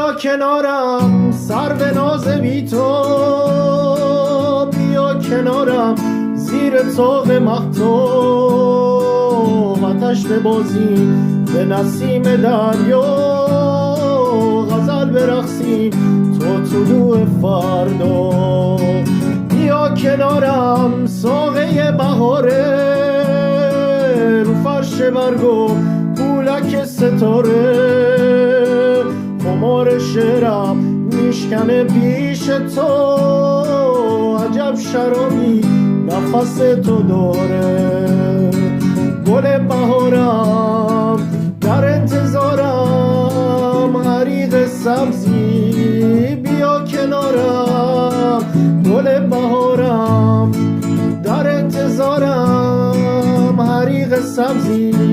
بیا کنارم سرو ناز بی تو، بیا کنارم زیر طاق مهتاب، آتش ببازیم به نسیم دریا، غزل برقصیم تا طلوع فردا. بیا کنارم ساقه بهاره، رو فرش برگ و پولک ستاره، خمار شعرم میشکنه پیش تو، عجب شرابی نفس تو داره. گل بهارم در انتظارم، حریق سبزی بیا کنارم. گل بهارم در انتظارم، حریق سبزی